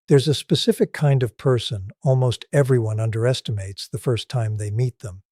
There's a specific kind of person almost everyone underestimates the first time they meet them,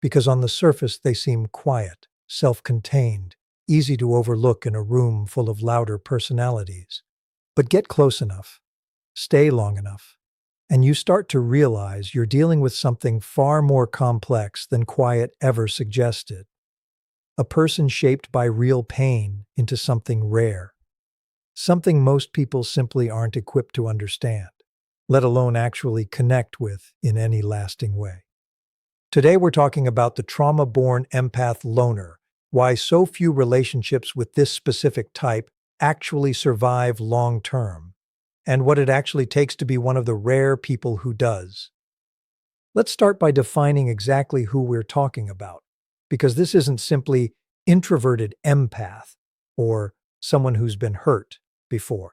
because on the surface they seem quiet, self-contained, easy to overlook in a room full of louder personalities. But get close enough, stay long enough, and you start to realize you're dealing with something far more complex than quiet ever suggested. A person shaped by real pain into something rare. Something most people simply aren't equipped to understand, let alone actually connect with in any lasting way. Today we're talking about the trauma-born empath loner, why so few relationships with this specific type actually survive long-term, and what it actually takes to be one of the rare people who does. Let's start by defining exactly who we're talking about, because this isn't simply introverted empath or someone who's been hurt before.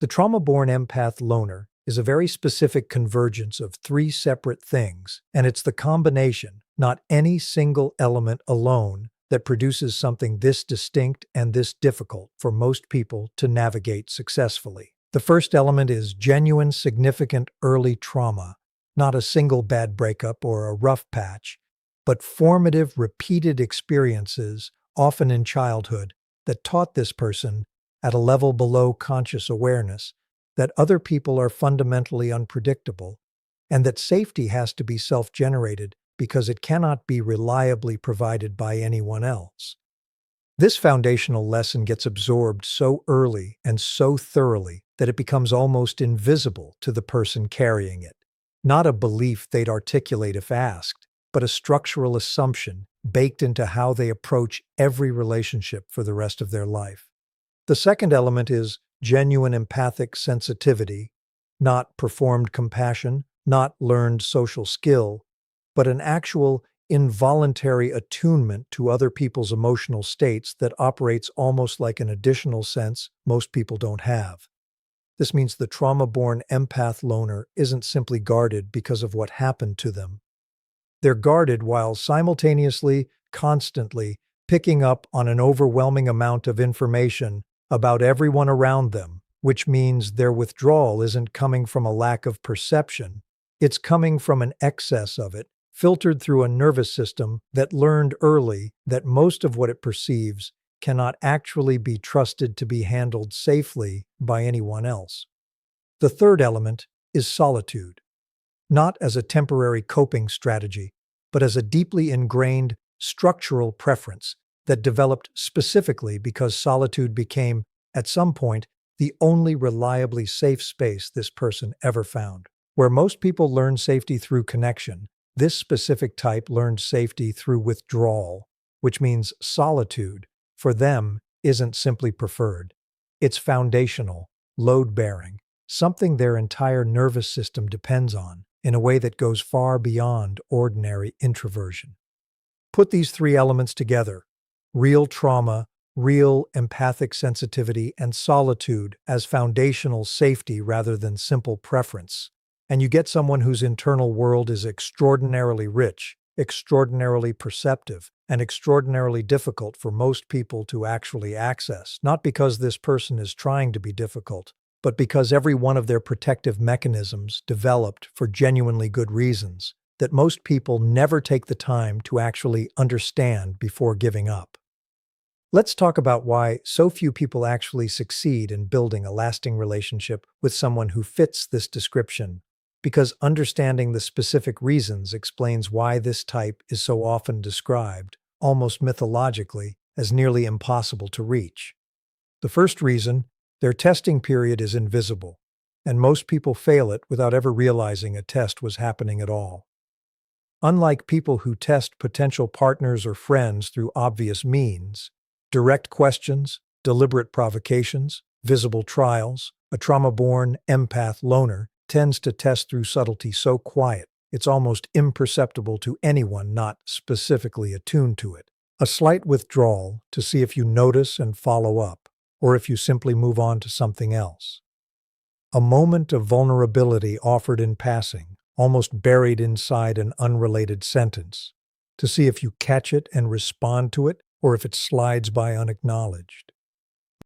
The trauma-born empath loner is a very specific convergence of three separate things, and it's the combination, not any single element alone, that produces something this distinct and this difficult for most people to navigate successfully. The first element is genuine, significant early trauma, not a single bad breakup or a rough patch, but formative, repeated experiences, often in childhood, that taught this person, at a level below conscious awareness, that other people are fundamentally unpredictable, and that safety has to be self-generated because it cannot be reliably provided by anyone else. This foundational lesson gets absorbed so early and so thoroughly that it becomes almost invisible to the person carrying it. Not a belief they'd articulate if asked, but a structural assumption baked into how they approach every relationship for the rest of their life. The second element is genuine empathic sensitivity, not performed compassion, not learned social skill, but an actual involuntary attunement to other people's emotional states that operates almost like an additional sense most people don't have. This means the trauma-born empath loner isn't simply guarded because of what happened to them. They're guarded while simultaneously, constantly, picking up on an overwhelming amount of information about everyone around them, which means their withdrawal isn't coming from a lack of perception. It's coming from an excess of it, filtered through a nervous system that learned early that most of what it perceives cannot actually be trusted to be handled safely by anyone else. The third element is solitude, not as a temporary coping strategy, but as a deeply ingrained structural preference that developed specifically because solitude became, at some point, the only reliably safe space this person ever found. Where most people learn safety through connection, this specific type learned safety through withdrawal, which means solitude, for them, isn't simply preferred. It's foundational, load-bearing, something their entire nervous system depends on, in a way that goes far beyond ordinary introversion. Put these three elements together, real trauma, real empathic sensitivity, and solitude as foundational safety rather than simple preference, and you get someone whose internal world is extraordinarily rich, extraordinarily perceptive, and extraordinarily difficult for most people to actually access, not because this person is trying to be difficult, but because every one of their protective mechanisms developed for genuinely good reasons that most people never take the time to actually understand before giving up. Let's talk about why so few people actually succeed in building a lasting relationship with someone who fits this description, because understanding the specific reasons explains why this type is so often described, almost mythologically, as nearly impossible to reach. The first reason, their testing period is invisible, and most people fail it without ever realizing a test was happening at all. Unlike people who test potential partners or friends through obvious means, direct questions, deliberate provocations, visible trials, a trauma-born empath loner tends to test through subtlety so quiet, it's almost imperceptible to anyone not specifically attuned to it. A slight withdrawal to see if you notice and follow up, or if you simply move on to something else. A moment of vulnerability offered in passing, almost buried inside an unrelated sentence, to see if you catch it and respond to it, or if it slides by unacknowledged.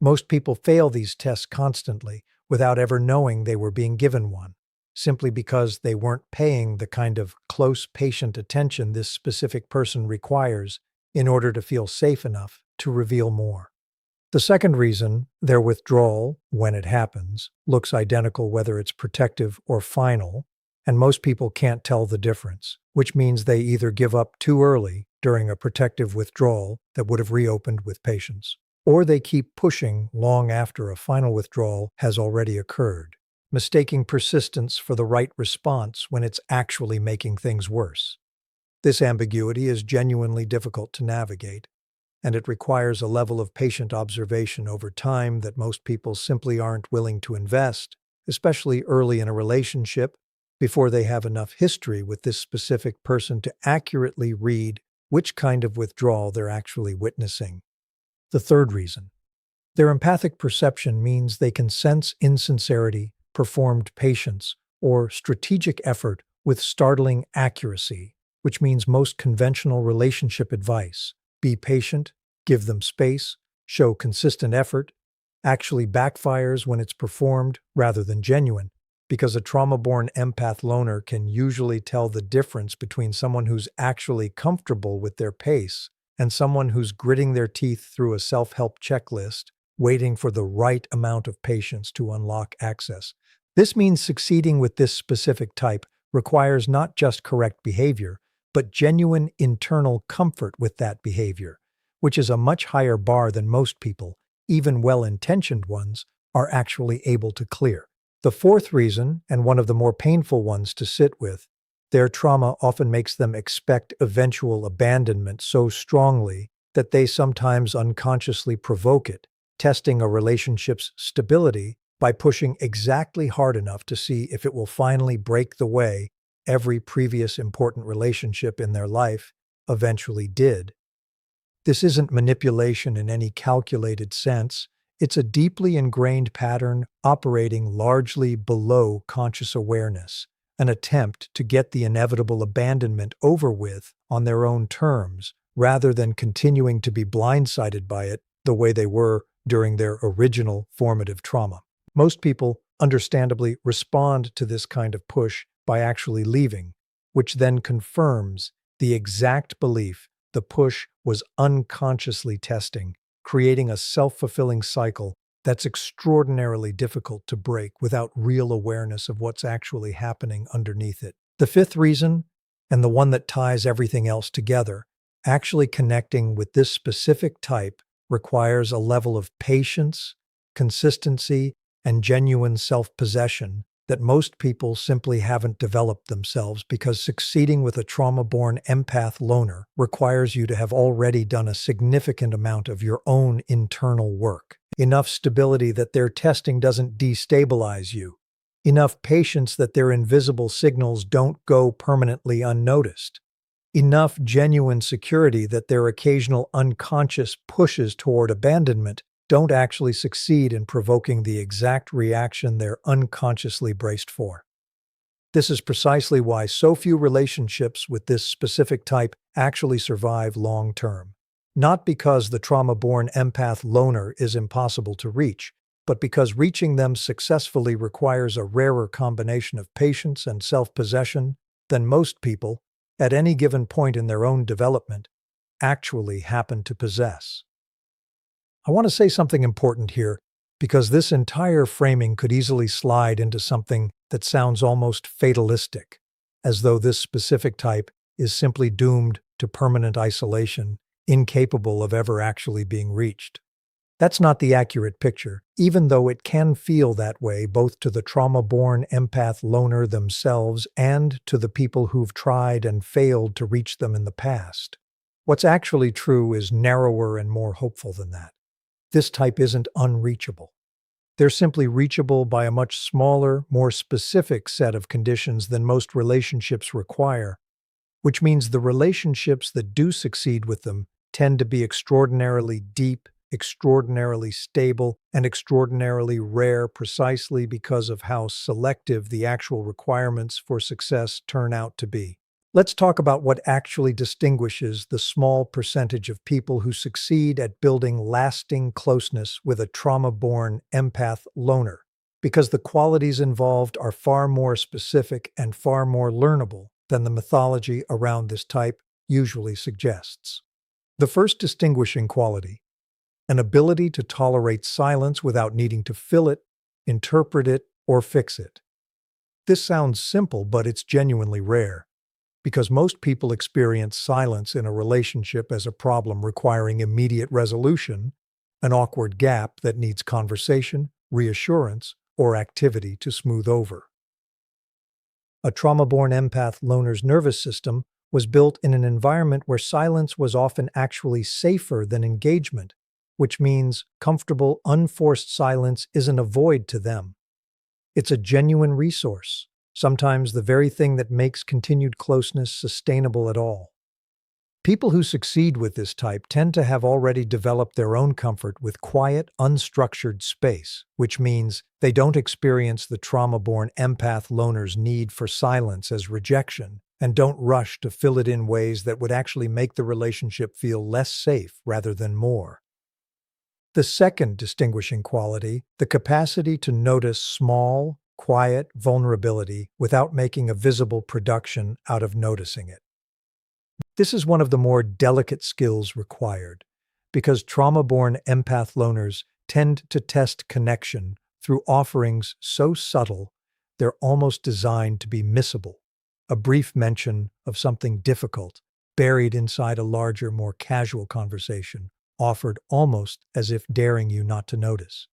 Most people fail these tests constantly, without ever knowing they were being given one, simply because they weren't paying the kind of close, patient attention this specific person requires in order to feel safe enough to reveal more. The second reason their withdrawal, when it happens, looks identical whether it's protective or final, and most people can't tell the difference, which means they either give up too early during a protective withdrawal that would have reopened with patience, or they keep pushing long after a final withdrawal has already occurred, mistaking persistence for the right response when it's actually making things worse. This ambiguity is genuinely difficult to navigate, and it requires a level of patient observation over time that most people simply aren't willing to invest, especially early in a relationship, before they have enough history with this specific person to accurately read which kind of withdrawal they're actually witnessing. The third reason. Their empathic perception means they can sense insincerity, performed patience, or strategic effort with startling accuracy, which means most conventional relationship advice, be patient, give them space, show consistent effort, actually backfires when it's performed rather than genuine, because a trauma-born empath loner can usually tell the difference between someone who's actually comfortable with their pace and someone who's gritting their teeth through a self-help checklist, waiting for the right amount of patience to unlock access. This means succeeding with this specific type requires not just correct behavior, but genuine internal comfort with that behavior, which is a much higher bar than most people, even well-intentioned ones, are actually able to clear. The fourth reason, and one of the more painful ones to sit with, their trauma often makes them expect eventual abandonment so strongly that they sometimes unconsciously provoke it, testing a relationship's stability by pushing exactly hard enough to see if it will finally break the way every previous important relationship in their life eventually did. This isn't manipulation in any calculated sense. It's a deeply ingrained pattern operating largely below conscious awareness, an attempt to get the inevitable abandonment over with on their own terms, rather than continuing to be blindsided by it the way they were during their original formative trauma. Most people, understandably, respond to this kind of push by actually leaving, which then confirms the exact belief the push was unconsciously testing, creating a self-fulfilling cycle that's extraordinarily difficult to break without real awareness of what's actually happening underneath it. The fifth reason, and the one that ties everything else together, actually connecting with this specific type requires a level of patience, consistency, and genuine self-possession that most people simply haven't developed themselves, because succeeding with a trauma-born empath loner requires you to have already done a significant amount of your own internal work. Enough stability that their testing doesn't destabilize you. Enough patience that their invisible signals don't go permanently unnoticed. Enough genuine security that their occasional unconscious pushes toward abandonment don't actually succeed in provoking the exact reaction they're unconsciously braced for. This is precisely why so few relationships with this specific type actually survive long-term. Not because the trauma-born empath loner is impossible to reach, but because reaching them successfully requires a rarer combination of patience and self-possession than most people, at any given point in their own development, actually happen to possess. I want to say something important here, because this entire framing could easily slide into something that sounds almost fatalistic, as though this specific type is simply doomed to permanent isolation, incapable of ever actually being reached. That's not the accurate picture, even though it can feel that way both to the trauma-born empath loner themselves and to the people who've tried and failed to reach them in the past. What's actually true is narrower and more hopeful than that. This type isn't unreachable. They're simply reachable by a much smaller, more specific set of conditions than most relationships require, which means the relationships that do succeed with them tend to be extraordinarily deep, extraordinarily stable, and extraordinarily rare precisely because of how selective the actual requirements for success turn out to be. Let's talk about what actually distinguishes the small percentage of people who succeed at building lasting closeness with a trauma-born empath loner. because the qualities involved are far more specific and far more learnable than the mythology around this type usually suggests. The first distinguishing quality, an ability to tolerate silence without needing to fill it, interpret it, or fix it. This sounds simple, but it's genuinely rare, because most people experience silence in a relationship as a problem requiring immediate resolution, an awkward gap that needs conversation, reassurance, or activity to smooth over. A trauma-born empath loner's nervous system was built in an environment where silence was often actually safer than engagement, which means comfortable, unforced silence isn't a void to them. It's a genuine resource, sometimes the very thing that makes continued closeness sustainable at all. People who succeed with this type tend to have already developed their own comfort with quiet, unstructured space, which means they don't experience the trauma-born empath loner's need for silence as rejection, and don't rush to fill it in ways that would actually make the relationship feel less safe rather than more. The second distinguishing quality, the capacity to notice small, quiet vulnerability without making a visible production out of noticing it. This is one of the more delicate skills required, because trauma-born empath loners tend to test connection through offerings so subtle they're almost designed to be missable. A brief mention of something difficult, buried inside a larger, more casual conversation, offered almost as if daring you not to notice.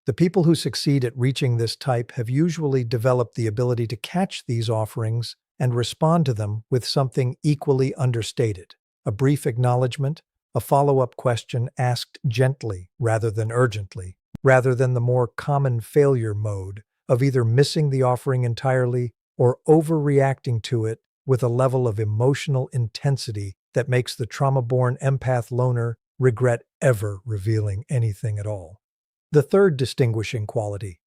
The people who succeed at reaching this type have usually developed the ability to catch these offerings and respond to them with something equally understated, a brief acknowledgement, a follow-up question asked gently rather than urgently, rather than the more common failure mode of either missing the offering entirely or overreacting to it with a level of emotional intensity that makes the trauma-born empath loner regret ever revealing anything at all. The third distinguishing quality,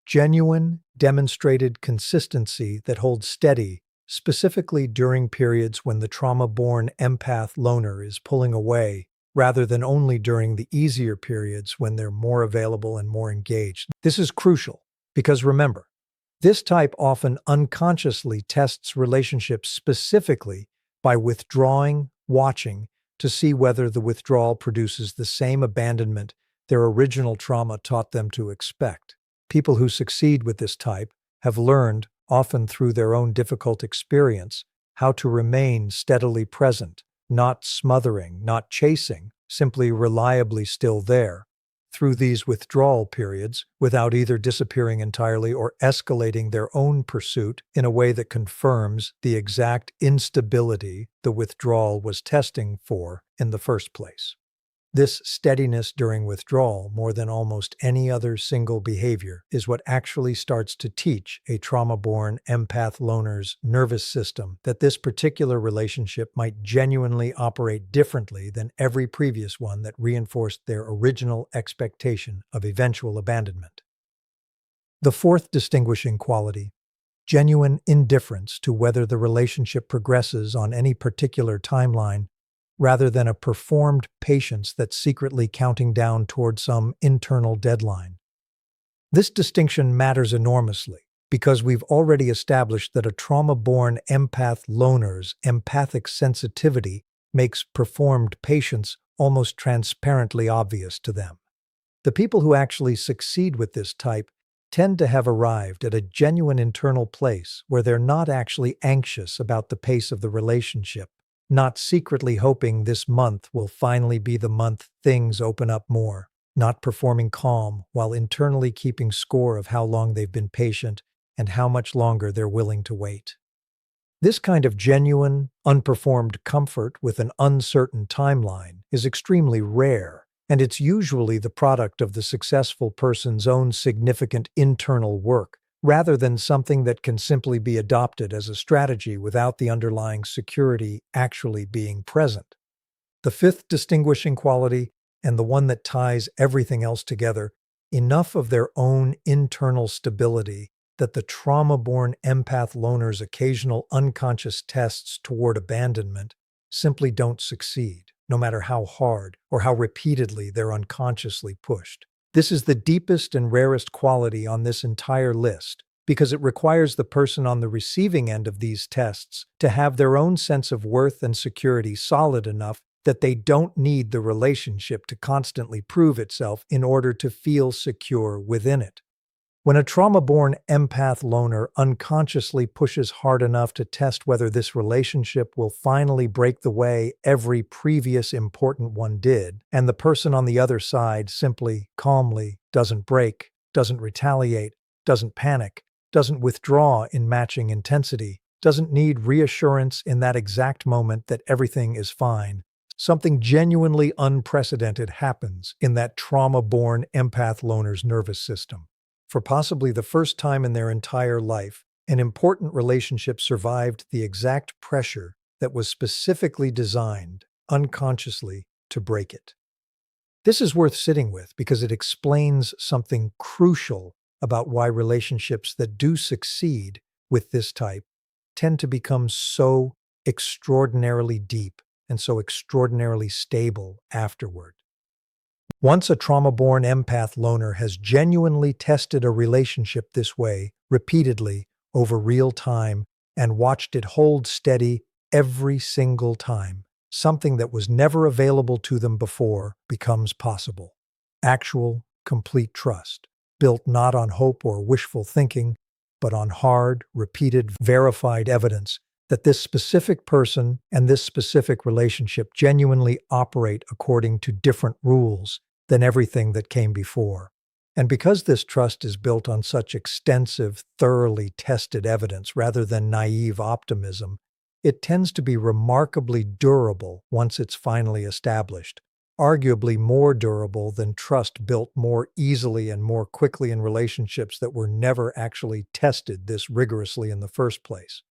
genuine, demonstrated consistency that holds steady, specifically during periods when the trauma-born empath loner is pulling away, rather than only during the easier periods when they're more available and more engaged. This is crucial, because remember, this type often unconsciously tests relationships specifically by withdrawing, watching, to see whether the withdrawal produces the same abandonment their original trauma taught them to expect. People who succeed with this type have learned, often through their own difficult experience, how to remain steadily present, not smothering, not chasing, simply reliably still there, through these withdrawal periods without either disappearing entirely or escalating their own pursuit in a way that confirms the exact instability the withdrawal was testing for in the first place. This steadiness during withdrawal, more than almost any other single behavior, is what actually starts to teach a trauma-born empath loner's nervous system that this particular relationship might genuinely operate differently than every previous one that reinforced their original expectation of eventual abandonment. The fourth distinguishing quality, genuine indifference to whether the relationship progresses on any particular timeline, rather than a performed patience that's secretly counting down toward some internal deadline. This distinction matters enormously because we've already established that a trauma-born empath loner's empathic sensitivity makes performed patience almost transparently obvious to them. The people who actually succeed with this type tend to have arrived at a genuine internal place where they're not actually anxious about the pace of the relationship, not secretly hoping this month will finally be the month things open up more, not performing calm while internally keeping score of how long they've been patient and how much longer they're willing to wait. This kind of genuine, unperformed comfort with an uncertain timeline is extremely rare, and it's usually the product of the successful person's own significant internal work, rather than something that can simply be adopted as a strategy without the underlying security actually being present. The fifth distinguishing quality, and the one that ties everything else together, enough of their own internal stability that the trauma-born empath loner's occasional unconscious tests toward abandonment simply don't succeed, no matter how hard or how repeatedly they're unconsciously pushed. This is the deepest and rarest quality on this entire list because it requires the person on the receiving end of these tests to have their own sense of worth and security solid enough that they don't need the relationship to constantly prove itself in order to feel secure within it. When a trauma-born empath loner unconsciously pushes hard enough to test whether this relationship will finally break the way every previous important one did, and the person on the other side simply, calmly, doesn't break, doesn't retaliate, doesn't panic, doesn't withdraw in matching intensity, doesn't need reassurance in that exact moment that everything is fine, something genuinely unprecedented happens in that trauma-born empath loner's nervous system. For possibly the first time in their entire life, an important relationship survived the exact pressure that was specifically designed, unconsciously, to break it. This is worth sitting with because it explains something crucial about why relationships that do succeed with this type tend to become so extraordinarily deep and so extraordinarily stable afterward. Once a trauma-born empath loner has genuinely tested a relationship this way repeatedly over real time and watched it hold steady every single time, something that was never available to them before becomes possible. Actual, complete trust, built not on hope or wishful thinking, but on hard, repeated, verified evidence that this specific person and this specific relationship genuinely operate according to different rules than everything that came before. And because this trust is built on such extensive, thoroughly tested evidence rather than naive optimism, it tends to be remarkably durable once it's finally established, arguably more durable than trust built more easily and more quickly in relationships that were never actually tested this rigorously in the first place.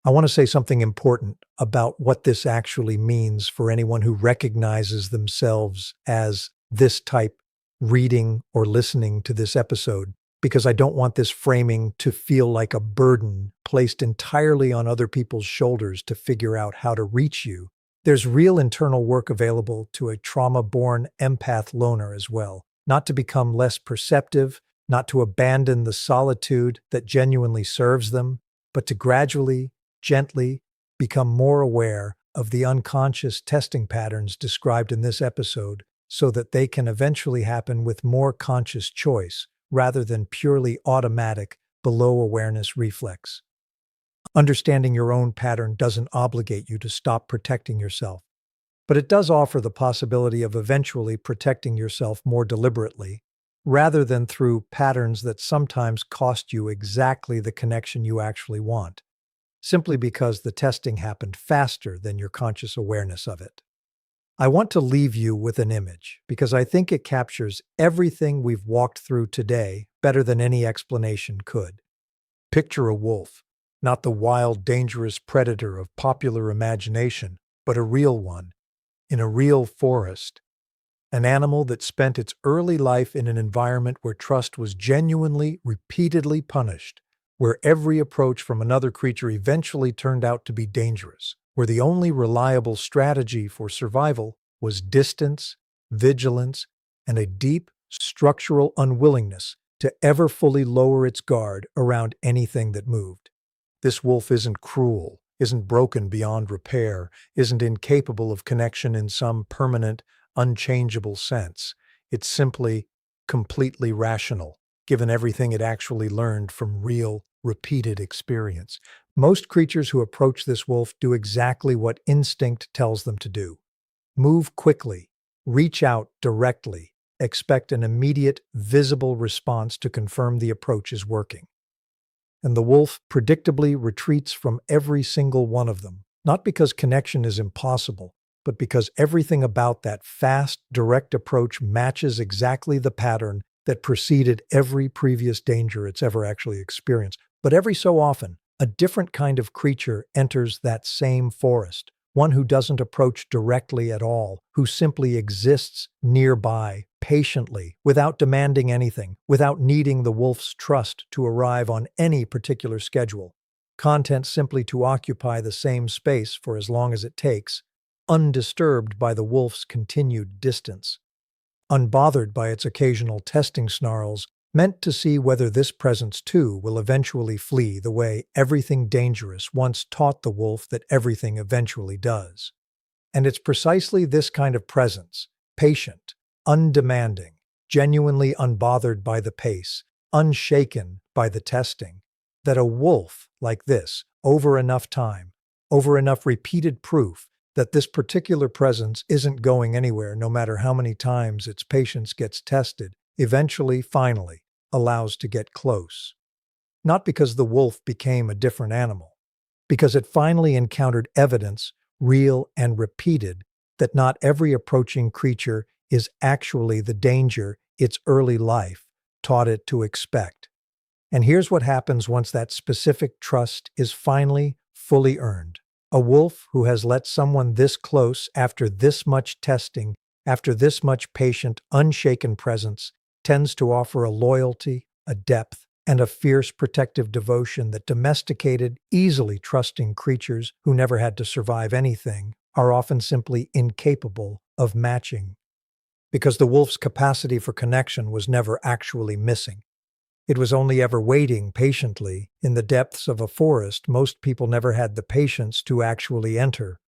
I want to say something important about what this actually means for anyone who recognizes themselves as this type reading or listening to this episode, because I don't want this framing to feel like a burden placed entirely on other people's shoulders to figure out how to reach you. There's real internal work available to a trauma-born empath loner as well, not to become less perceptive, not to abandon the solitude that genuinely serves them, but to gradually, gently become more aware of the unconscious testing patterns described in this episode so that they can eventually happen with more conscious choice rather than purely automatic below-awareness reflex. Understanding your own pattern doesn't obligate you to stop protecting yourself, but it does offer the possibility of eventually protecting yourself more deliberately, rather than through patterns that sometimes cost you exactly the connection you actually want, simply because the testing happened faster than your conscious awareness of it. I want to leave you with an image because I think it captures everything we've walked through today better than any explanation could. Picture a wolf, not the wild, dangerous predator of popular imagination, but a real one, in a real forest. An animal that spent its early life in an environment where trust was genuinely, repeatedly punished, where every approach from another creature eventually turned out to be dangerous, where the only reliable strategy for survival was distance, vigilance, and a deep, structural unwillingness to ever fully lower its guard around anything that moved. This wolf isn't cruel, isn't broken beyond repair, isn't incapable of connection in some permanent, unchangeable sense. It's simply completely rational, given everything it actually learned from real, repeated experience. Most creatures who approach this wolf do exactly what instinct tells them to do. Move quickly, reach out directly, expect an immediate, visible response to confirm the approach is working. And the wolf predictably retreats from every single one of them, not because connection is impossible, but because everything about that fast, direct approach matches exactly the pattern that preceded every previous danger it's ever actually experienced. But every so often, a different kind of creature enters that same forest, one who doesn't approach directly at all, who simply exists nearby, patiently, without demanding anything, without needing the wolf's trust to arrive on any particular schedule, content simply to occupy the same space for as long as it takes, undisturbed by the wolf's continued distance. unbothered by its occasional testing snarls, meant to see whether this presence too will eventually flee the way everything dangerous once taught the wolf that everything eventually does. And it's precisely this kind of presence, patient, undemanding, genuinely unbothered by the pace, unshaken by the testing, that a wolf like this, over enough time, over enough repeated proof that this particular presence isn't going anywhere no matter how many times its patience gets tested, eventually, finally, allows to get close. Not because the wolf became a different animal, because it finally encountered evidence, real and repeated, that not every approaching creature is actually the danger its early life taught it to expect. And here's what happens once that specific trust is finally fully earned. A wolf who has let someone this close after this much testing, after this much patient, unshaken presence, tends to offer a loyalty, a depth, and a fierce protective devotion that domesticated, easily trusting creatures who never had to survive anything are often simply incapable of matching. Because the wolf's capacity for connection was never actually missing. It was only ever waiting patiently in the depths of a forest most people never had the patience to actually enter.